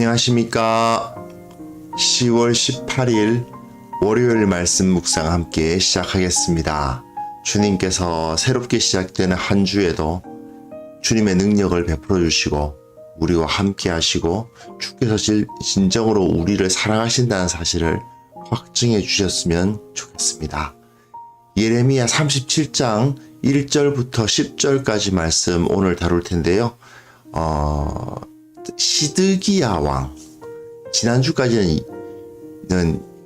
안녕하십니까. 10월 18일 월요일 말씀 묵상 함께 시작하겠습니다. 주님께서 새롭게 시작되는 한 주에도 주님의 능력을 베풀어 주시고 우리와 함께 하시고 주께서 진정으로 우리를 사랑하신다는 사실을 확증해 주셨으면 좋겠습니다. 예레미야 37장 1절부터 10절까지 말씀 오늘 다룰 텐데요. 시드기야 왕, 지난주까지는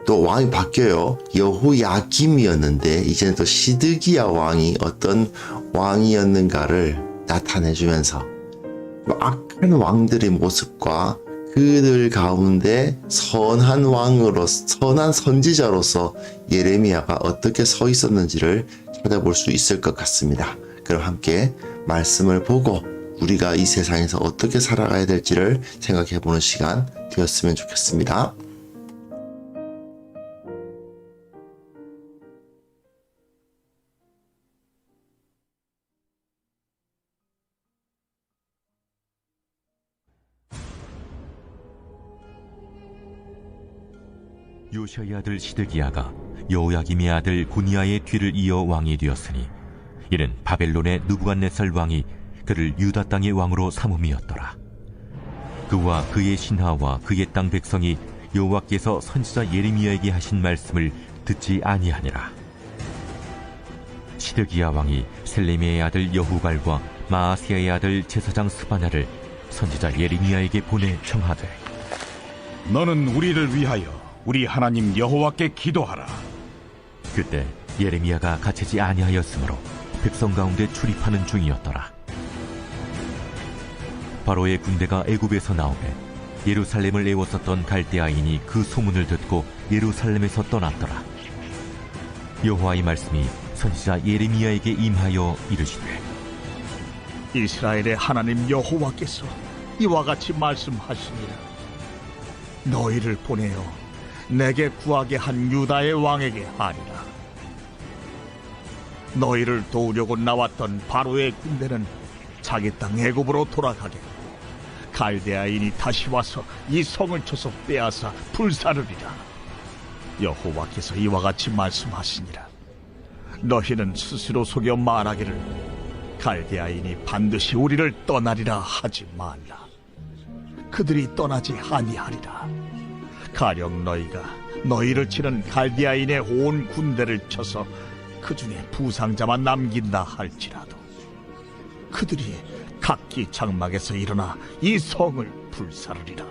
또 왕이 바뀌어요. 여호야김이었는데 이제는 또 시드기야 왕이 어떤 왕이었는가를 나타내주면서 악한 왕들의 모습과 그들 가운데 선한 왕으로서, 선한 선지자로서 예레미야가 어떻게 서 있었는지를 찾아볼 수 있을 것 같습니다. 그럼 함께 말씀을 보고 우리가 이 세상에서 어떻게 살아가야 될지를 생각해 보는 시간 되었으면 좋겠습니다. 요시아의 아들 시드기야가 여호야김의 아들 고니야의 뒤를 이어 왕이 되었으니 이는 바벨론의 느부갓네살 왕이 그를 유다 땅의 왕으로 삼음이었더라. 그와 그의 신하와 그의 땅 백성이 여호와께서 선지자 예레미야에게 하신 말씀을 듣지 아니하니라. 시드기야 왕이 셀레미의 아들 여후발과 마아스야의 아들 제사장 스바냐를 선지자 예레미야에게 보내 청하되, 너는 우리를 위하여 우리 하나님 여호와께 기도하라. 그때 예레미야가 갇히지 아니하였으므로 백성 가운데 출입하는 중이었더라. 바로의 군대가 애굽에서 나오매 예루살렘을 애웠었던 갈대아인이 그 소문을 듣고 예루살렘에서 떠났더라. 여호와의 말씀이 선지자 예레미야에게 임하여 이르시되, 이스라엘의 하나님 여호와께서 이와 같이 말씀하시니라. 너희를 보내어 내게 구하게 한 유다의 왕에게 하리라. 너희를 도우려고 나왔던 바로의 군대는 자기 땅 애굽으로 돌아가겠고 갈대아인이 다시 와서 이 성을 쳐서 빼앗아 불사르리라. 여호와께서 이와 같이 말씀하시니라. 너희는 스스로 속여 말하기를 갈대아인이 반드시 우리를 떠나리라 하지 말라. 그들이 떠나지 아니하리라. 가령 너희가 너희를 치는 갈대아인의 온 군대를 쳐서 그 중에 부상자만 남긴다 할지라도 그들이 각기 장막에서 일어나 이 성을 불사르리라.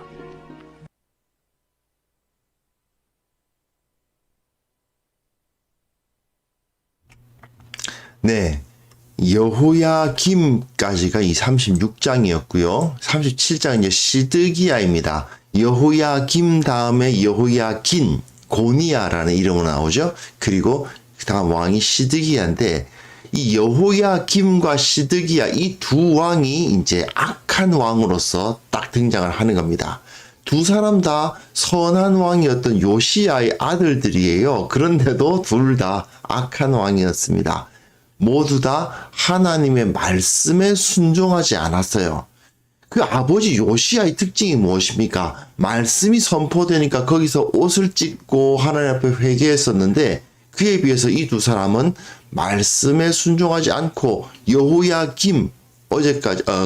네, 여호야김까지가 이 36장이었고요. 37장은 이제 시드기야입니다. 여호야김 다음에 여호야긴, 고니야라는 이름으로 나오죠. 그리고 그 다음 왕이 시드기야인데, 이 여호야김과 시드기야 이 두 왕이 이제 악한 왕으로서 딱 등장을 하는 겁니다. 두 사람 다 선한 왕이었던 요시야의 아들들이에요. 그런데도 둘 다 악한 왕이었습니다. 모두 다 하나님의 말씀에 순종하지 않았어요. 그 아버지 요시야의 특징이 무엇입니까? 말씀이 선포되니까 거기서 옷을 찢고 하나님 앞에 회개했었는데, 그에 비해서 이 두 사람은 말씀에 순종하지 않고 여호야김,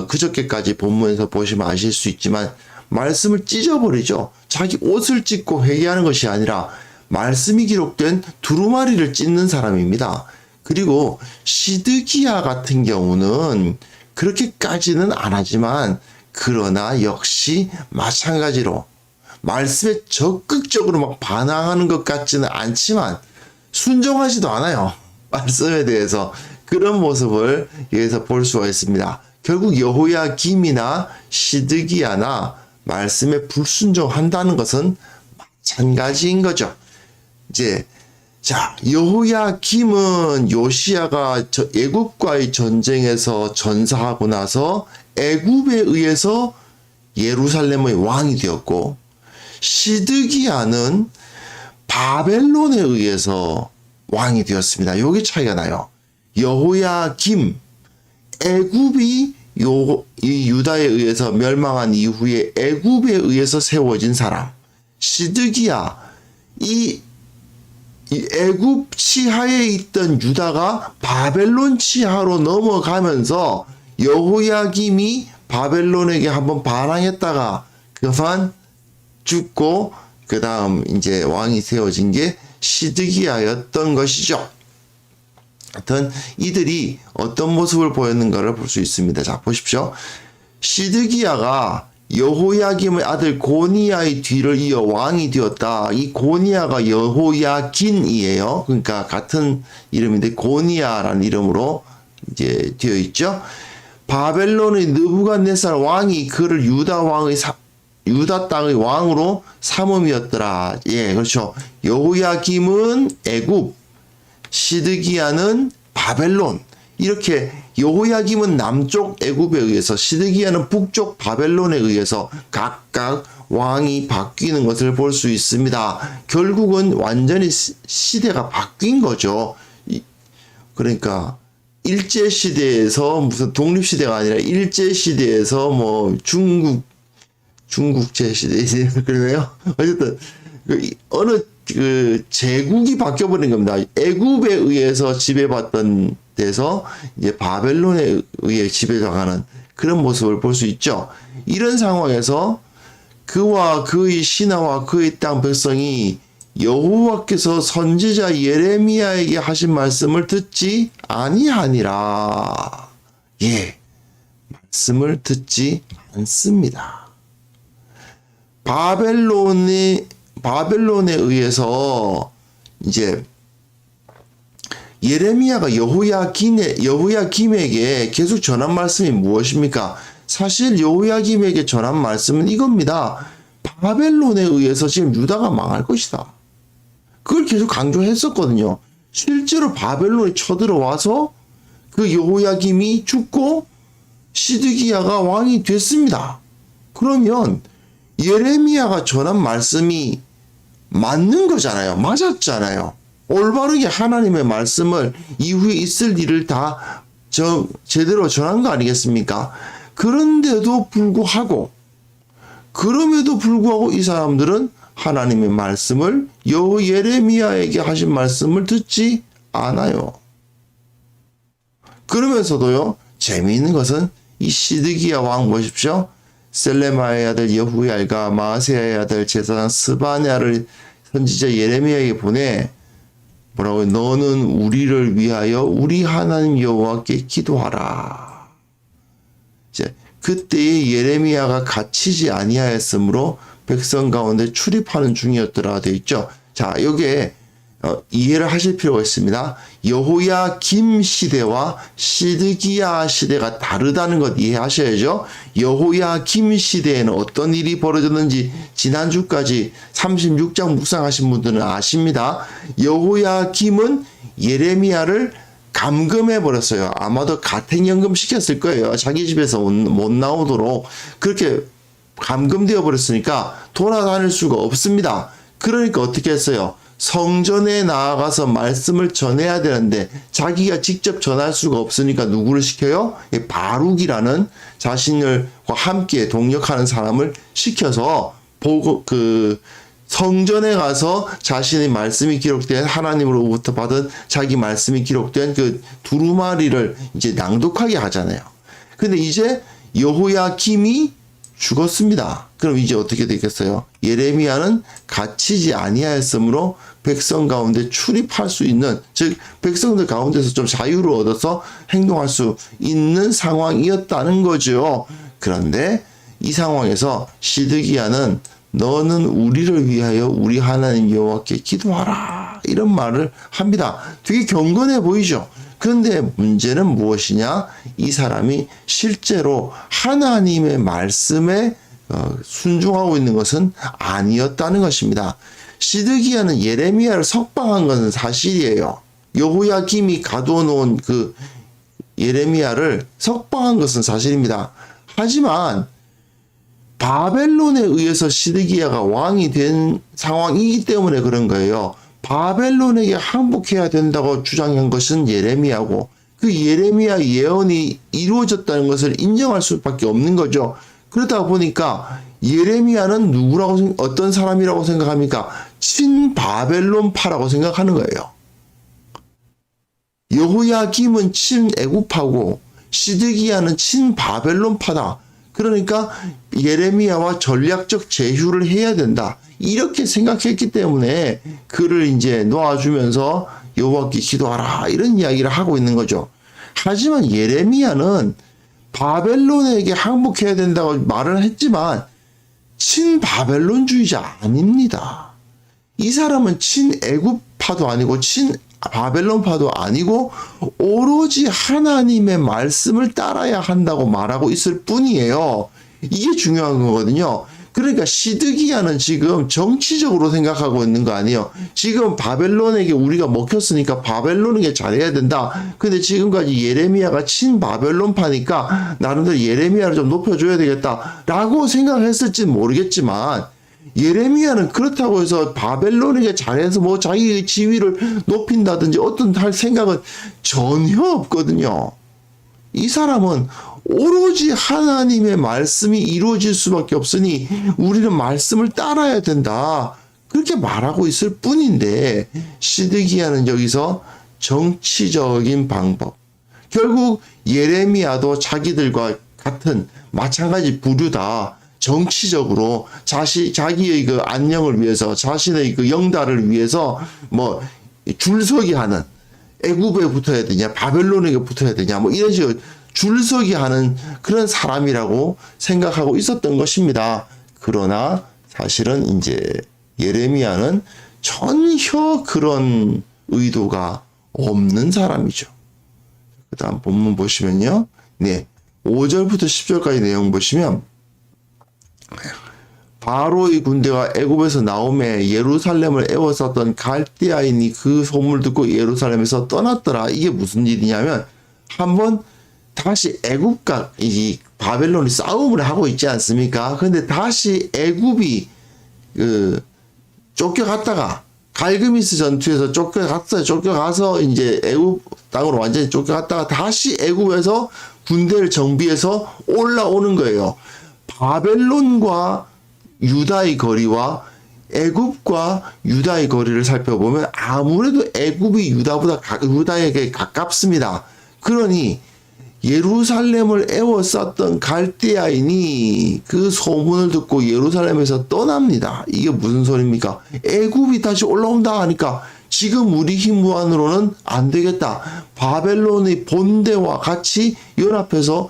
그저께까지 본문에서 보시면 아실 수 있지만 말씀을 찢어버리죠. 자기 옷을 찢고 회개하는 것이 아니라 말씀이 기록된 두루마리를 찢는 사람입니다. 그리고 시드기야 같은 경우는 그렇게까지는 안 하지만, 그러나 역시 마찬가지로 말씀에 적극적으로 막 반항하는 것 같지는 않지만 순종하지도 않아요. 말씀에 대해서. 그런 모습을 여기서 볼 수가 있습니다. 결국 여호야김이나 시드기야나 말씀에 불순종한다는 것은 마찬가지인 거죠. 이제 여호야김은 요시야가 애굽과의 전쟁에서 전사하고 나서 애굽에 의해서 예루살렘의 왕이 되었고, 시드기야는 바벨론에 의해서 왕이 되었습니다. 여기 차이가 나요. 여호야김, 애굽이 이 유다에 의해서 멸망한 이후에 애굽에 의해서 세워진 사람 시드기야. 이 애굽 치하에 있던 유다가 바벨론 치하로 넘어가면서 여호야김이 바벨론에게 한번 반항했다가 그만 죽고 그 다음 이제 왕이 세워진 게 시드기야였던 것이죠. 하여튼 이들이 어떤 모습을 보였는가를 볼 수 있습니다. 자, 보십시오. 시드기야가 여호야김의 아들 고니야의 뒤를 이어 왕이 되었다. 이 고니야가 여호야긴이에요. 그러니까 같은 이름인데 고니야라는 이름으로 이제 되어 있죠. 바벨론의 느부갓네살 왕이 그를 유다 땅의 왕으로 삼음이었더라. 예, 그렇죠. 여호야김은 애굽, 시드기야는 바벨론. 이렇게 여호야김은 남쪽 애굽에 의해서 시드기야는 북쪽 바벨론에 의해서 각각 왕이 바뀌는 것을 볼 수 있습니다. 결국은 완전히 시대가 바뀐 거죠. 그러니까 일제 시대에서 무슨 독립 시대가 아니라 일제 시대에서 뭐 중국제 시대 그러네요. 어쨌든 어느 제국이 바뀌어버린 겁니다. 애굽에 의해서 지배받던 데서 이제 바벨론에 의해 지배당하는 그런 모습을 볼 수 있죠. 이런 상황에서 그와 그의 신하와 그의 땅 백성이 여호와께서 선지자 예레미야에게 하신 말씀을 듣지 아니하니라. 예, 말씀을 듣지 않습니다. 바벨론에 의해서 이제 예레미야가 여호야김에게 계속 전한 말씀이 무엇입니까? 사실 여호야김에게 전한 말씀은 이겁니다. 바벨론에 의해서 지금 유다가 망할 것이다. 그걸 계속 강조했었거든요. 실제로 바벨론이 쳐들어와서 그 여호야김이 죽고 시드기야가 왕이 됐습니다. 그러면 예레미야가 전한 말씀이 맞는 거잖아요. 맞았잖아요. 올바르게 하나님의 말씀을 이후에 있을 일을 다 제대로 전한 거 아니겠습니까? 그럼에도 불구하고 이 사람들은 하나님의 말씀을 예레미야에게 하신 말씀을 듣지 않아요. 그러면서도요, 재미있는 것은 이 시드기야 왕 보십시오. 셀레마의 아들 여후얄과 마아세야의 아들 제사장 스바냐를 선지자 예레미야에게 보내 뭐라고요? 너는 우리를 위하여 우리 하나님 여호와께 기도하라. 이제 그때에 예레미야가 갇히지 아니하였으므로 백성 가운데 출입하는 중이었더라 되어 있죠. 자, 여기에 이해를 하실 필요가 있습니다. 여호야김 시대와 시드기야 시대가 다르다는 것 이해하셔야죠. 여호야김 시대에는 어떤 일이 벌어졌는지 지난주까지 36장 묵상하신 분들은 아십니다. 여호야김은 예레미야를 감금해 버렸어요. 아마도 가택연금 시켰을 거예요. 자기 집에서 못 나오도록 그렇게 감금되어 버렸으니까 돌아다닐 수가 없습니다. 그러니까 어떻게 했어요? 성전에 나아가서 말씀을 전해야 되는데 자기가 직접 전할 수가 없으니까 누구를 시켜요? 바룩이라는 자신과 함께 동역하는 사람을 시켜서 성전에 가서 자신의 말씀이 기록된 하나님으로부터 받은 자기 말씀이 기록된 그 두루마리를 이제 낭독하게 하잖아요. 근데 이제 여호야김이 죽었습니다. 그럼 이제 어떻게 되겠어요? 예레미야는 갇히지 아니하였으므로 백성 가운데 출입할 수 있는, 즉 백성들 가운데서 좀 자유를 얻어서 행동할 수 있는 상황이었다는 거죠. 그런데 이 상황에서 시드기야는 너는 우리를 위하여 우리 하나님 여호와께 기도하라 이런 말을 합니다. 되게 경건해 보이죠. 그런데 문제는 무엇이냐? 이 사람이 실제로 하나님의 말씀에 순종하고 있는 것은 아니었다는 것입니다. 시드기야는 예레미야를 석방한 것은 사실이에요. 여호야김이 가두어 놓은 그 예레미야를 석방한 것은 사실입니다. 하지만 바벨론에 의해서 시드기야가 왕이 된 상황이기 때문에 그런 거예요. 바벨론에게 항복해야 된다고 주장한 것은 예레미야고 그 예레미야 예언이 이루어졌다는 것을 인정할 수밖에 없는 거죠. 그러다 보니까 예레미야는 어떤 사람이라고 생각합니까? 친바벨론파라고 생각하는 거예요. 여호야김은 친애굽파고 시드기야는 친바벨론파다. 그러니까 예레미야와 전략적 제휴를 해야 된다. 이렇게 생각했기 때문에 그를 이제 놓아주면서 여호와께 기도하라 이런 이야기를 하고 있는 거죠. 하지만 예레미야는 바벨론에게 항복해야 된다고 말을 했지만 친바벨론주의자 아닙니다. 이 사람은 친애굽파도 아니고 친바벨론파도 아니고 오로지 하나님의 말씀을 따라야 한다고 말하고 있을 뿐이에요. 이게 중요한 거거든요. 그러니까 시드기야는 지금 정치적으로 생각하고 있는 거 아니에요. 지금 바벨론에게 우리가 먹혔으니까 바벨론에게 잘해야 된다. 근데 지금까지 예레미야가 친바벨론파니까 나름대로 예레미야를 좀 높여줘야 되겠다라고 생각했을지는 모르겠지만 예레미야는 그렇다고 해서 바벨론에게 잘해서 뭐 자기의 지위를 높인다든지 어떤 할 생각은 전혀 없거든요. 이 사람은 오로지 하나님의 말씀이 이루어질 수밖에 없으니 우리는 말씀을 따라야 된다. 그렇게 말하고 있을 뿐인데 시드기야는 여기서 정치적인 방법. 결국 예레미야도 자기들과 같은 마찬가지 부류다. 정치적으로 자기의 그 안녕을 위해서 자신의 그 영달을 위해서 뭐 줄서기 하는 애굽에 붙어야 되냐 바벨론에게 붙어야 되냐 뭐 이런 식으로 줄서기 하는 그런 사람이라고 생각하고 있었던 것입니다. 그러나 사실은 이제 예레미야는 전혀 그런 의도가 없는 사람이죠. 그 다음 본문 보시면요. 네. 5절부터 10절까지 내용 보시면 바로의 군대가 애굽에서 나오매 예루살렘을 애워쌌던 갈대아인이 그 소문을 듣고 예루살렘에서 떠났더라. 이게 무슨 일이냐면 한번 다시 애굽과 이 바벨론이 싸움을 하고 있지 않습니까? 근데 다시 애굽이 쫓겨갔다가 갈그미스 전투에서 쫓겨가서 이제 애굽 땅으로 완전히 쫓겨갔다가 다시 애굽에서 군대를 정비해서 올라오는 거예요. 바벨론과 유다의 거리와 애굽과 유다의 거리를 살펴보면 아무래도 애굽이 유다에게 가깝습니다. 그러니 예루살렘을 애워쌌던 갈대아인이 그 소문을 듣고 예루살렘에서 떠납니다. 이게 무슨 소리입니까? 애굽이 다시 올라온다 하니까 지금 우리 힘무한으로는 안 되겠다. 바벨론의 본대와 같이 연합해서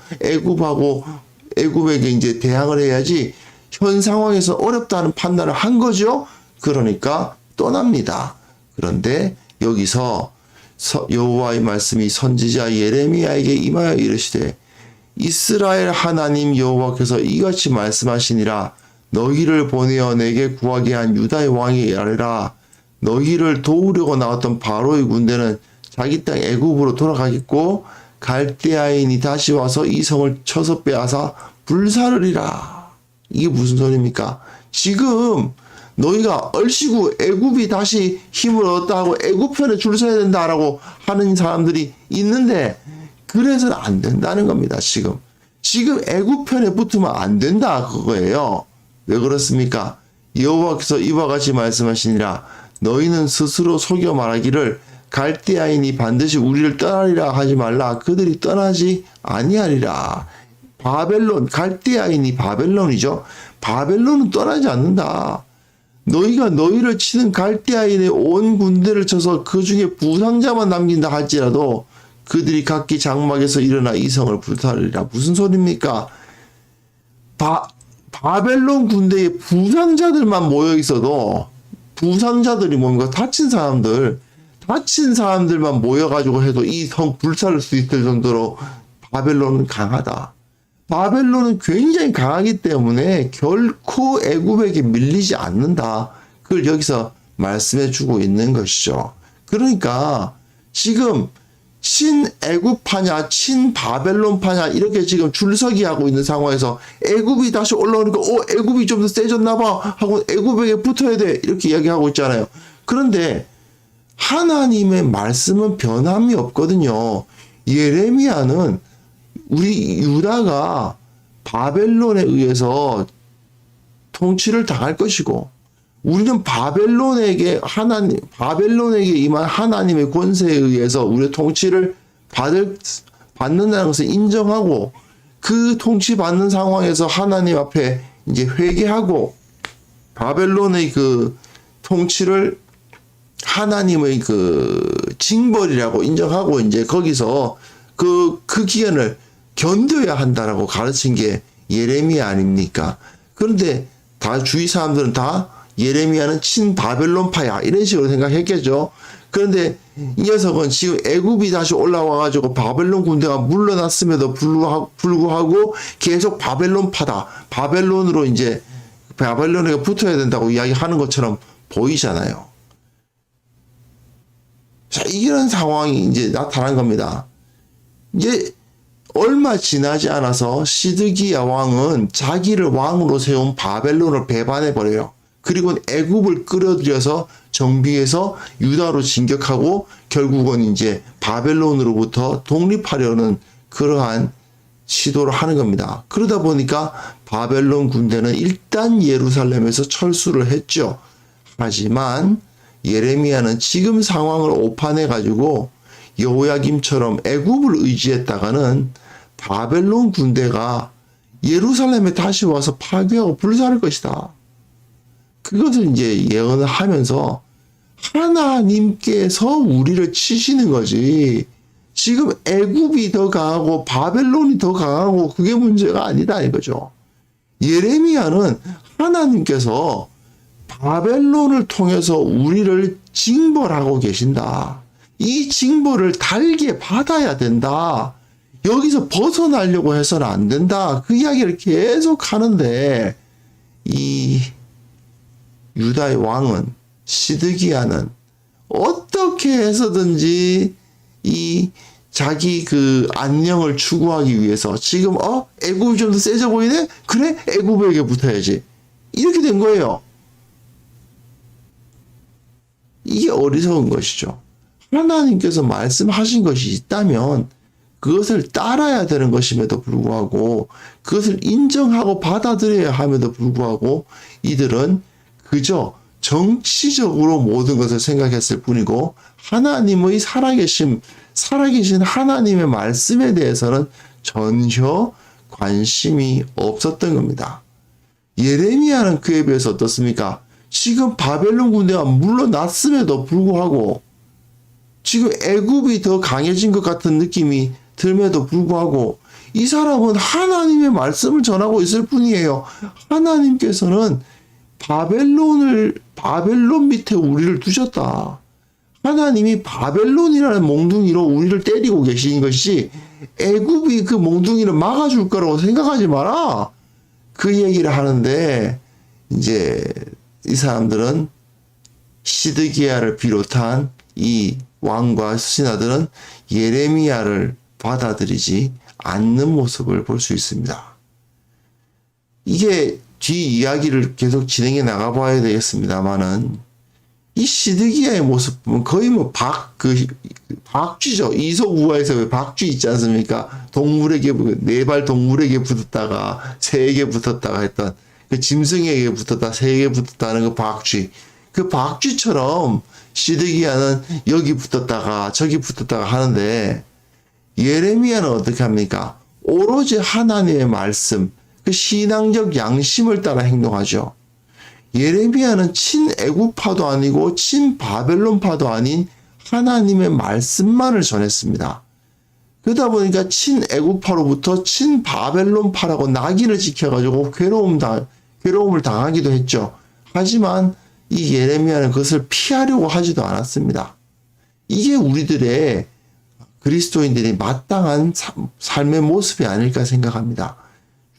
애굽에게 이제 대항을 해야지 현 상황에서 어렵다는 판단을 한 거죠. 그러니까 떠납니다. 그런데 여기서 여호와의 말씀이 선지자 예레미야에게 임하여 이르시되 이스라엘 하나님 여호와께서 이같이 말씀하시니라 너희를 보내어 내게 구하게 한 유다의 왕이 아니라 너희를 도우려고 나왔던 바로의 군대는 자기 땅 애굽으로 돌아가겠고 갈대아인이 다시 와서 이 성을 쳐서 빼앗아 불사르리라. 이게 무슨 소리입니까? 지금 너희가 얼씨구 애굽이 다시 힘을 얻었다 하고 애굽 편에 줄 서야 된다라고 하는 사람들이 있는데 그래서는 안 된다는 겁니다. 지금 애굽 편에 붙으면 안 된다 그거예요. 왜 그렇습니까? 여호와께서 이와 같이 말씀하시니라 너희는 스스로 속여 말하기를 갈대아인이 반드시 우리를 떠나리라 하지 말라. 그들이 떠나지 아니하리라. 갈대아인이 바벨론이죠. 바벨론은 떠나지 않는다. 너희가 너희를 치는 갈대아인의 온 군대를 쳐서 그 중에 부상자만 남긴다 할지라도 그들이 각기 장막에서 일어나 이 성을 불사르리라. 무슨 소리입니까? 바벨론 군대에 부상자들만 모여 있어도 부상자들이 뭡니까? 다친 사람들만 모여가지고 해도 이 성 불사를 수 있을 정도로 바벨론은 강하다. 바벨론은 굉장히 강하기 때문에 결코 애굽에게 밀리지 않는다. 그걸 여기서 말씀해 주고 있는 것이죠. 그러니까 지금 친애굽파냐 친바벨론파냐 이렇게 지금 줄서기 하고 있는 상황에서 애굽이 다시 올라오니까 애굽이 좀 더 세졌나 봐 하고 애굽에게 붙어야 돼 이렇게 이야기하고 있잖아요. 그런데 하나님의 말씀은 변함이 없거든요. 예레미야는 우리 유다가 바벨론에 의해서 통치를 당할 것이고 우리는 바벨론에게 임한 하나님의 권세에 의해서 우리의 통치를 받는다는 것을 인정하고 그 통치받는 상황에서 하나님 앞에 이제 회개하고 바벨론의 그 통치를 하나님의 그 징벌이라고 인정하고 이제 거기서 그 기간을 견뎌야 한다라고 가르친 게 예레미야 아닙니까? 그런데 다 주위 사람들은 다 예레미야는 친바벨론파야 이런 식으로 생각했겠죠. 그런데 이 녀석은 지금 애굽이 다시 올라와가지고 바벨론 군대가 물러났음에도 불구하고 계속 바벨론파다. 바벨론으로 이제 바벨론에게 붙어야 된다고 이야기하는 것처럼 보이잖아요. 자, 이런 상황이 이제 나타난 겁니다. 이제 얼마 지나지 않아서 시드기야 왕은 자기를 왕으로 세운 바벨론을 배반해 버려요. 그리고 애굽을 끌어들여서 정비해서 유다로 진격하고 결국은 이제 바벨론으로부터 독립하려는 그러한 시도를 하는 겁니다. 그러다 보니까 바벨론 군대는 일단 예루살렘에서 철수를 했죠. 하지만 예레미야는 지금 상황을 오판해 가지고 여호야김처럼 애굽을 의지했다가는 바벨론 군대가 예루살렘에 다시 와서 파괴하고 불살할 것이다. 그것을 이제 예언을 하면서 하나님께서 우리를 치시는 거지. 지금 애굽이 더 강하고 바벨론이 더 강하고 그게 문제가 아니다 이거죠. 예레미야는 하나님께서 바벨론을 통해서 우리를 징벌하고 계신다. 이 징벌을 달게 받아야 된다. 여기서 벗어나려고 해서는 안 된다. 그 이야기를 계속 하는데 이 유다의 왕은 시드기야는 어떻게 해서든지 이 자기 그 안녕을 추구하기 위해서 지금 애굽이 좀 더 세져 보이네? 그래? 애굽에게 붙어야지. 이렇게 된 거예요. 이게 어리석은 것이죠. 하나님께서 말씀하신 것이 있다면 그것을 따라야 되는 것임에도 불구하고 그것을 인정하고 받아들여야 함에도 불구하고 이들은 그저 정치적으로 모든 것을 생각했을 뿐이고 하나님의 살아계신 하나님의 말씀에 대해서는 전혀 관심이 없었던 겁니다. 예레미야는 그에 비해서 어떻습니까? 지금 바벨론 군대가 물러났음에도 불구하고 지금 애굽이 더 강해진 것 같은 느낌이 들면도 불구하고 이 사람은 하나님의 말씀을 전하고 있을 뿐이에요. 하나님께서는 바벨론 밑에 우리를 두셨다. 하나님이 바벨론이라는 몽둥이로 우리를 때리고 계신 것이 애굽이 그 몽둥이를 막아줄 거라고 생각하지 마라. 그 얘기를 하는데 이제 이 사람들은 시드기야를 비롯한 이 왕과 신하들은 예레미야를 받아들이지 않는 모습을 볼 수 있습니다. 이게 뒤 이야기를 계속 진행해 나가봐야 되겠습니다만은 이 시드기야의 모습 보면 거의 뭐 박쥐죠. 이솝우화에서 왜 박쥐 있지 않습니까? 동물에게 네 발 동물에게 붙었다가 새에게 붙었다가 했던 그 짐승에게 붙었다 새에게 붙었다 하는 그 박쥐. 그 박쥐처럼 시드기야는 여기 붙었다가 저기 붙었다가 하는데 예레미야는 어떻게 합니까? 오로지 하나님의 말씀, 그 신앙적 양심을 따라 행동하죠. 예레미야는 친애굽파도 아니고 친바벨론파도 아닌 하나님의 말씀만을 전했습니다. 그러다 보니까 친애굽파로부터 친바벨론파라고 낙인을 지켜가지고 괴로움을 당하기도 했죠. 하지만 이 예레미야는 그것을 피하려고 하지도 않았습니다. 이게 우리들의 그리스도인들이 마땅한 삶의 모습이 아닐까 생각합니다.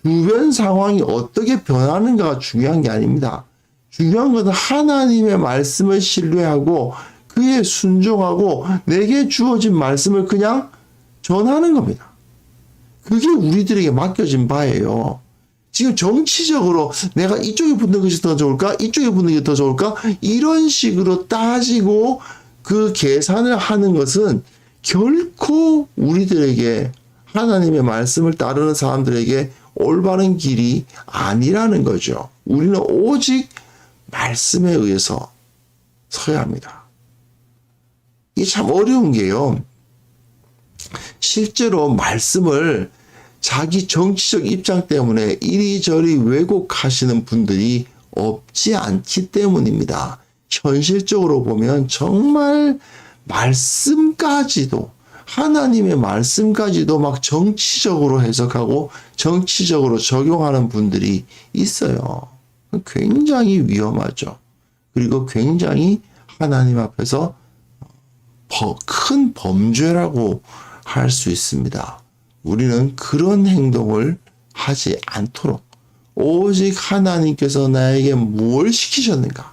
주변 상황이 어떻게 변하는가가 중요한 게 아닙니다. 중요한 것은 하나님의 말씀을 신뢰하고 그에 순종하고 내게 주어진 말씀을 그냥 전하는 겁니다. 그게 우리들에게 맡겨진 바예요. 지금 정치적으로 내가 이쪽에 붙는 것이 더 좋을까? 이쪽에 붙는 게 더 좋을까? 이런 식으로 따지고 그 계산을 하는 것은 결코 우리들에게 하나님의 말씀을 따르는 사람들에게 올바른 길이 아니라는 거죠. 우리는 오직 말씀에 의해서 서야 합니다. 이게 참 어려운 게요. 실제로 말씀을 자기 정치적 입장 때문에 이리저리 왜곡하시는 분들이 없지 않기 때문입니다. 현실적으로 보면 정말 말씀까지도, 하나님의 말씀까지도 막 정치적으로 해석하고 정치적으로 적용하는 분들이 있어요. 굉장히 위험하죠. 그리고 굉장히 하나님 앞에서 큰 범죄라고 할 수 있습니다. 우리는 그런 행동을 하지 않도록 오직 하나님께서 나에게 무엇을 시키셨는가?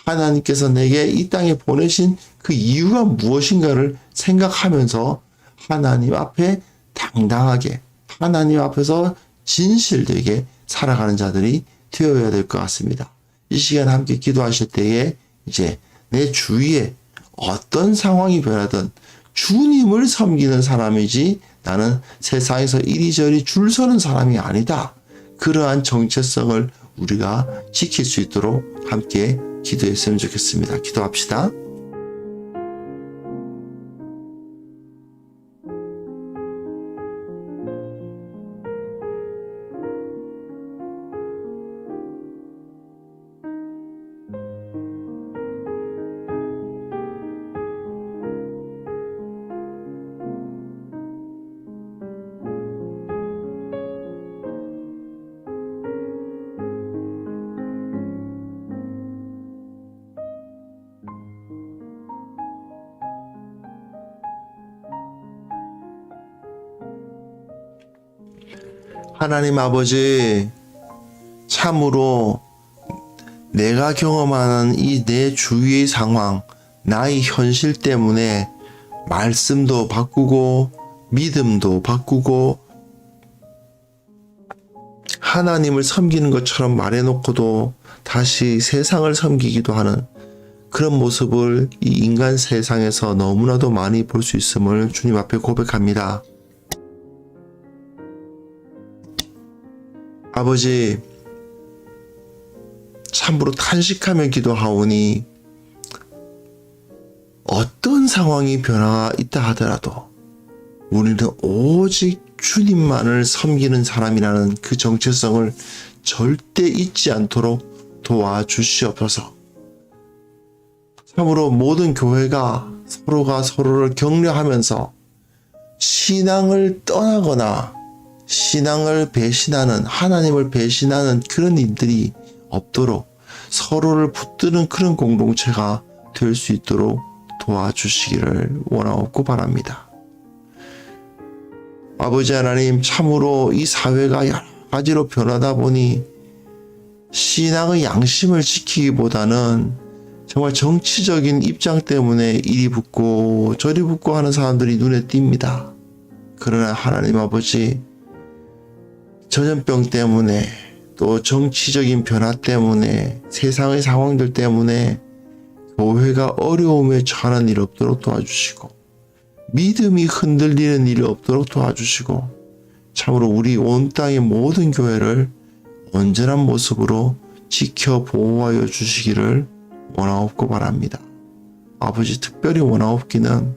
하나님께서 내게 이 땅에 보내신 그 이유가 무엇인가를 생각하면서 하나님 앞에 당당하게, 하나님 앞에서 진실되게 살아가는 자들이 되어야 될 것 같습니다. 이 시간 함께 기도하실 때에 이제 내 주위에 어떤 상황이 변하든 주님을 섬기는 사람이지 나는 세상에서 이리저리 줄 서는 사람이 아니다. 그러한 정체성을 우리가 지킬 수 있도록 함께 기도했으면 좋겠습니다. 기도합시다. 하나님 아버지, 참으로 내가 경험하는 이 내 주위의 상황, 나의 현실 때문에 말씀도 바꾸고 믿음도 바꾸고 하나님을 섬기는 것처럼 말해놓고도 다시 세상을 섬기기도 하는 그런 모습을 이 인간 세상에서 너무나도 많이 볼 수 있음을 주님 앞에 고백합니다. 아버지, 참으로 탄식하며 기도하오니 어떤 상황이 변화가 있다 하더라도 우리는 오직 주님만을 섬기는 사람이라는 그 정체성을 절대 잊지 않도록 도와주시옵소서. 참으로 모든 교회가 서로가 서로를 격려하면서 신앙을 떠나거나 신앙을 배신하는, 하나님을 배신하는 그런 일들이 없도록 서로를 붙드는 그런 공동체가 될 수 있도록 도와주시기를 원하옵고 바랍니다. 아버지 하나님, 참으로 이 사회가 여러 가지로 변하다 보니 신앙의 양심을 지키기보다는 정말 정치적인 입장 때문에 이리 붙고 저리 붙고 하는 사람들이 눈에 띕니다. 그러나 하나님 아버지, 전염병 때문에 또 정치적인 변화 때문에 세상의 상황들 때문에 교회가 어려움에 처하는 일 없도록 도와주시고 믿음이 흔들리는 일이 없도록 도와주시고 참으로 우리 온 땅의 모든 교회를 온전한 모습으로 지켜 보호하여 주시기를 원하옵고 바랍니다. 아버지, 특별히 원하옵기는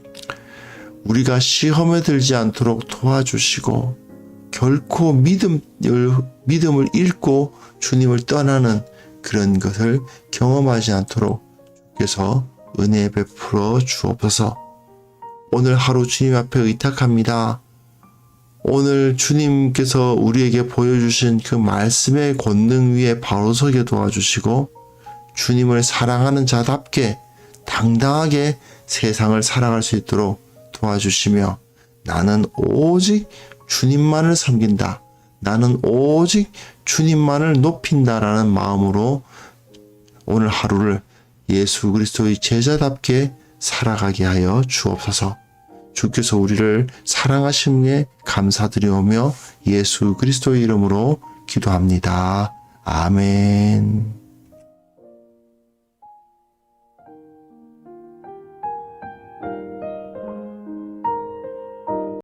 우리가 시험에 들지 않도록 도와주시고 결코 믿음을 잃고 주님을 떠나는 그런 것을 경험하지 않도록 주께서 은혜 베풀어 주옵소서. 오늘 하루 주님 앞에 의탁합니다. 오늘 주님께서 우리에게 보여주신 그 말씀의 권능 위에 바로 서게 도와주시고 주님을 사랑하는 자답게 당당하게 세상을 살아갈 수 있도록 도와주시며 나는 오직 주님만을 섬긴다. 나는 오직 주님만을 높인다라는 마음으로 오늘 하루를 예수 그리스도의 제자답게 살아가게 하여 주옵소서. 주께서 우리를 사랑하심에 감사드리오며 예수 그리스도의 이름으로 기도합니다. 아멘.